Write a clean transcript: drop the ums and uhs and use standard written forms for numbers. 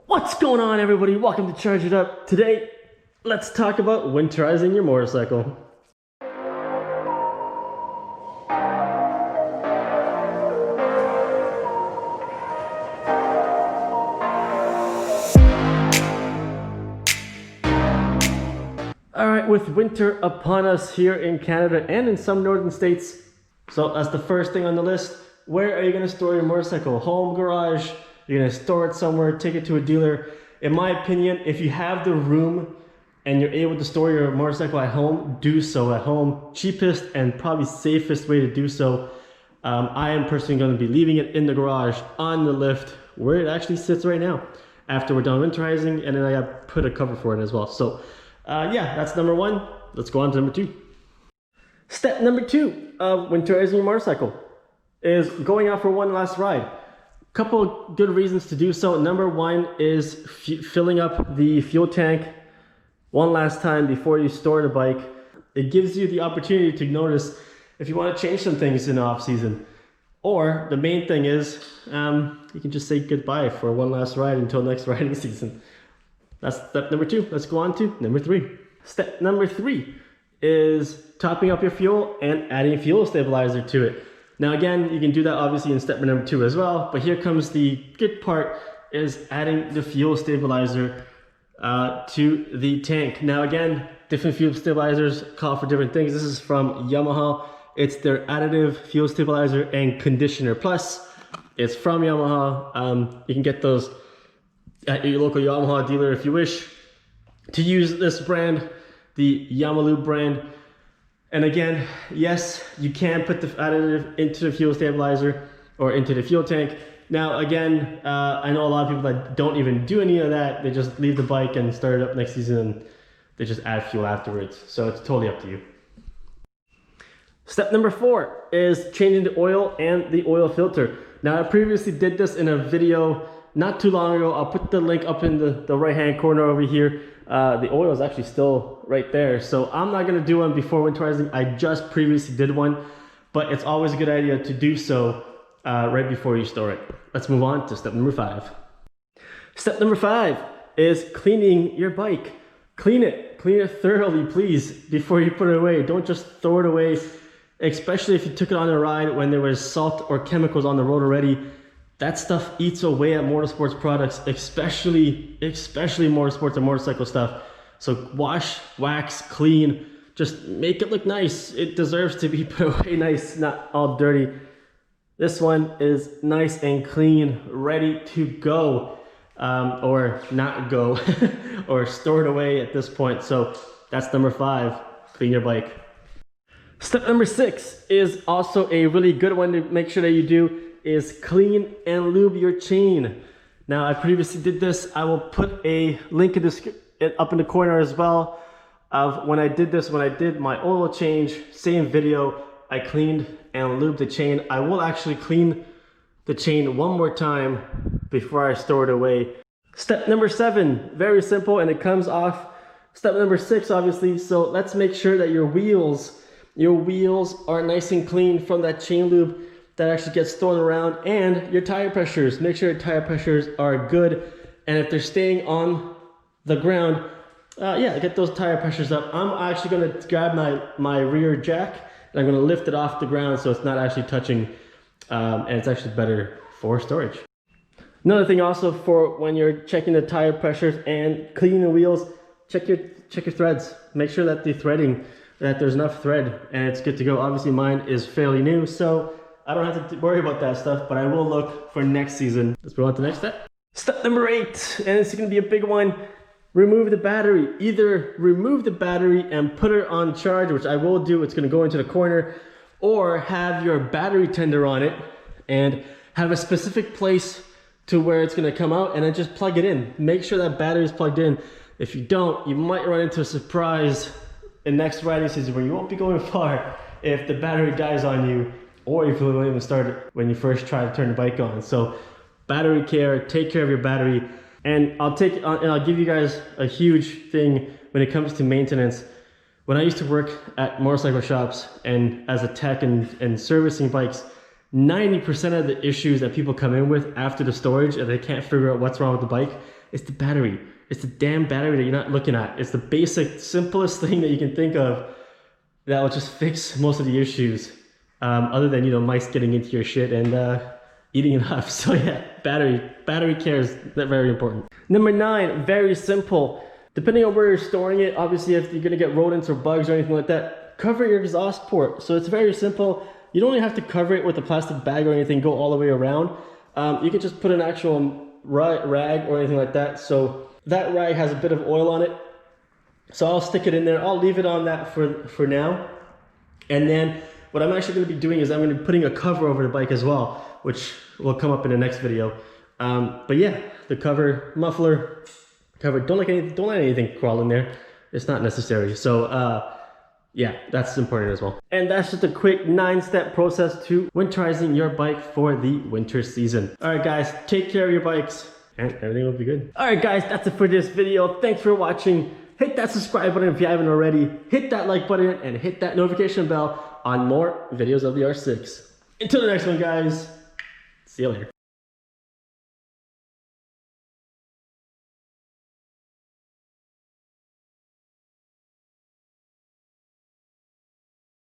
What's going on, everybody? Welcome to Charge It Up. Today, let's talk about winterizing your motorcycle. Alright, with winter upon us here in Canada and in some northern states, so that's the first thing on the list. Where are you going to store your motorcycle? Home, garage? You're going to store it somewhere, take it to a dealer. In my opinion, if you have the room and you're able to store your motorcycle at home, do so at home. Cheapest and probably safest way to do so. I am personally going to be leaving it in the garage on the lift where it actually sits right now after we're done winterizing, and then I put a cover for it as well. So yeah, that's number one. Let's go on to number two. Step number two of winterizing your motorcycle is going out for one last ride. Couple of good reasons to do so. Number one is filling up the fuel tank one last time before you store the bike. It gives you the opportunity to notice if you want to change some things in the off season. Or the main thing is you can just say goodbye for one last ride until next riding season. That's step number two. Let's go on to number three. Step number three is topping up your fuel and adding a fuel stabilizer to it. Now again, you can do that obviously in step number two as well, but here comes the good part, is adding the fuel stabilizer to the tank. Now again, different fuel stabilizers call for different things. This is from Yamaha. It's their additive fuel stabilizer and conditioner plus. It's from Yamaha. You can get those at your local Yamaha dealer if you wish to use this brand, the Lube brand. And again, yes, you can put the additive into the fuel stabilizer or into the fuel tank. Now again, I know a lot of people that don't even do any of that. They just leave the bike and start it up next season and they just add fuel afterwards. So it's totally up to you. Step number four is changing the oil and the oil filter. Now I previously did this in a video not too long ago. I'll put the link up in the right hand corner over here. The oil is actually still right there, so I'm not going to do one before winterizing. I just previously did one, but it's always a good idea to do so right before you store it. Let's move on to step number five. Step number five is cleaning your bike. Clean it thoroughly, please, before you put it away. Don't just throw it away, especially if you took it on a ride when there was salt or chemicals on the road already. That stuff eats away at motorsports products, especially motorsports and motorcycle stuff. So wash, wax, clean, just make it look nice. It deserves to be put away nice, not all dirty. This one is nice and clean, ready to go, or not go, or stored away at this point. So that's number five, clean your bike. Step number six is also a really good one to make sure that you do, is clean and lube your chain. Now I previously did this. I will put a link up in the corner as well of when I did this, when I did my oil change, same video. I cleaned and lubed the chain. I will actually clean the chain one more time before I store it away. Step number seven, very simple, and it comes off step number six obviously. So let's make sure that your wheels are nice and clean from that chain lube that actually gets thrown around, and your tire pressures. Make sure your tire pressures are good, and if they're staying on the ground, yeah, get those tire pressures up. I'm actually going to grab my rear jack and I'm going to lift it off the ground so it's not actually touching, and it's actually better for storage. Another thing also for when you're checking the tire pressures and cleaning the wheels, check your threads. Make sure that the threading, that there's enough thread and it's good to go. Obviously mine is fairly new, so I don't have to worry about that stuff, but I will look for next season. Let's move on to the next step. Step number eight, and it's gonna be a big one. Remove the battery. Either remove the battery and put it on charge, which I will do, it's gonna go into the corner, or have your battery tender on it and have a specific place to where it's gonna come out, and then just plug it in. Make sure that battery is plugged in. If you don't, you might run into a surprise in next riding season where you won't be going far if the battery dies on you, or if you don't even start it when you first try to turn the bike on. So battery care, take care of your battery. And I'll give you guys a huge thing when it comes to maintenance. When I used to work at motorcycle shops and as a tech and servicing bikes, 90% of the issues that people come in with after the storage and they can't figure out what's wrong with the bike It's the battery. It's the damn battery that you're not looking at. It's the basic, simplest thing that you can think of that will just fix most of the issues. Other than, you know, mice getting into your shit and eating it up. So yeah, battery care is very important. Number 9, very simple. Depending on where you're storing it, obviously if you're gonna get rodents or bugs or anything like that, cover your exhaust port. So it's very simple. You don't even have to cover it with a plastic bag or anything, go all the way around. You can just put an actual rag or anything like that. So that rag has a bit of oil on it. So I'll stick it in there. I'll leave it on that for now. And then what I'm actually going to be doing is I'm going to be putting a cover over the bike as well, which will come up in the next video. But yeah, the cover, muffler, cover. Don't let anything crawl in there. It's not necessary. So yeah, that's important as well. And that's just a quick 9-step process to winterizing your bike for the winter season. All right, guys, take care of your bikes and everything will be good. All right, guys, that's it for this video. Thanks for watching. Hit that subscribe button if you haven't already. Hit that like button and hit that notification bell on more videos of the R6. Until the next one, guys. See you later.